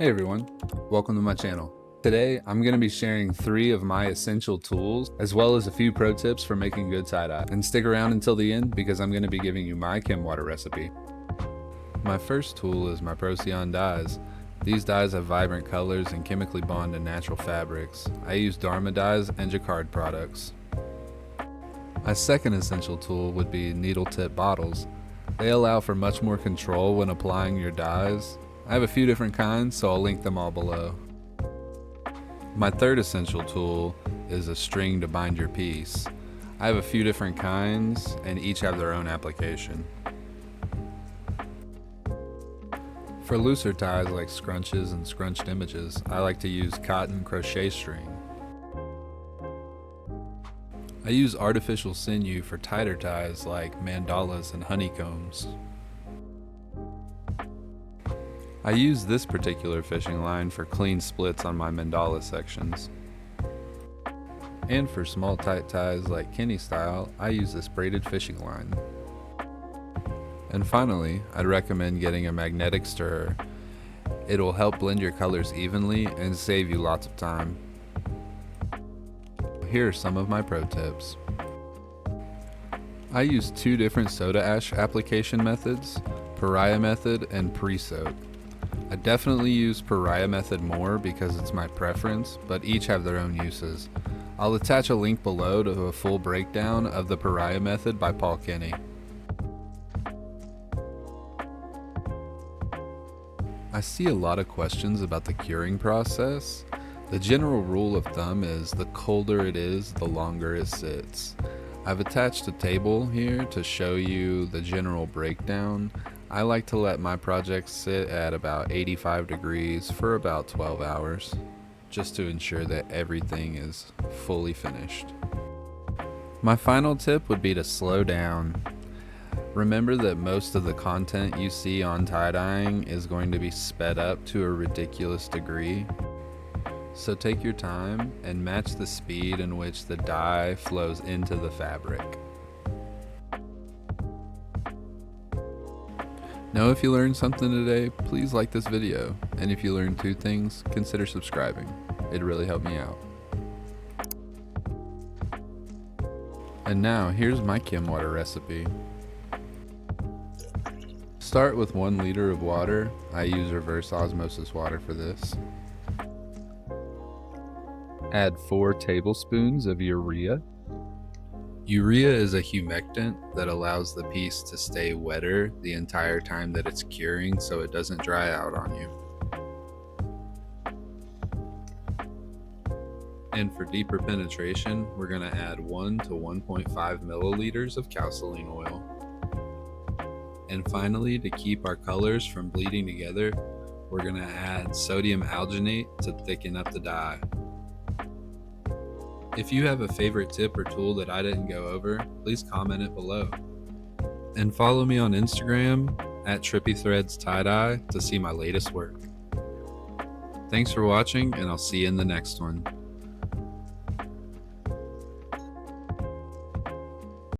Hey everyone, welcome to my channel. Today I'm going to be sharing 3 of my essential tools as well as a few pro tips for making good tie-dye. And stick around until the end because I'm going to be giving you my chem water recipe. My first tool is my Procyon dyes. These dyes have vibrant colors and chemically bond to natural fabrics. I use Dharma dyes and Jacquard products. My second essential tool would be needle tip bottles. They allow for much more control when applying your dyes. I have a few different kinds, so I'll link them all below. My third essential tool is a string to bind your piece. I have a few different kinds, and each have their own application. For looser ties like scrunches and scrunched images, I like to use cotton crochet string. I use artificial sinew for tighter ties like mandalas and honeycombs. I use this particular fishing line for clean splits on my mandala sections. And for small tight ties like Kenney style, I use this braided fishing line. And finally, I'd recommend getting a magnetic stirrer. It'll help blend your colors evenly and save you lots of time. Here are some of my pro tips. I use 2 different soda ash application methods, Pariah method and pre-soak. I definitely use Pariah method more because it's my preference, but each have their own uses. I'll attach a link below to a full breakdown of the Pariah method by Kenney. I see a lot of questions about the curing process. The general rule of thumb is the colder it is, the longer it sits. I've attached a table here to show you the general breakdown. I like to let my projects sit at about 85 degrees for about 12 hours, just to ensure that everything is fully finished. My final tip would be to slow down. Remember that most of the content you see on tie-dyeing is going to be sped up to a ridiculous degree. So take your time and match the speed in which the dye flows into the fabric. Now, if you learned something today, please like this video. And if you learned 2 things, consider subscribing. It'd really help me out. And now, here's my chem water recipe. Start with 1 liter of water. I use reverse osmosis water for this. Add 4 tablespoons of urea. Urea is a humectant that allows the piece to stay wetter the entire time that it's curing so it doesn't dry out on you. And for deeper penetration, we're going to add 1 to 1.5 milliliters of calciline oil. And finally, to keep our colors from bleeding together, we're going to add sodium alginate to thicken up the dye. If you have a favorite tip or tool that I didn't go over, please comment it below. And follow me on Instagram at trippythreads tie-dye to see my latest work. Thanks for watching, and I'll see you in the next one.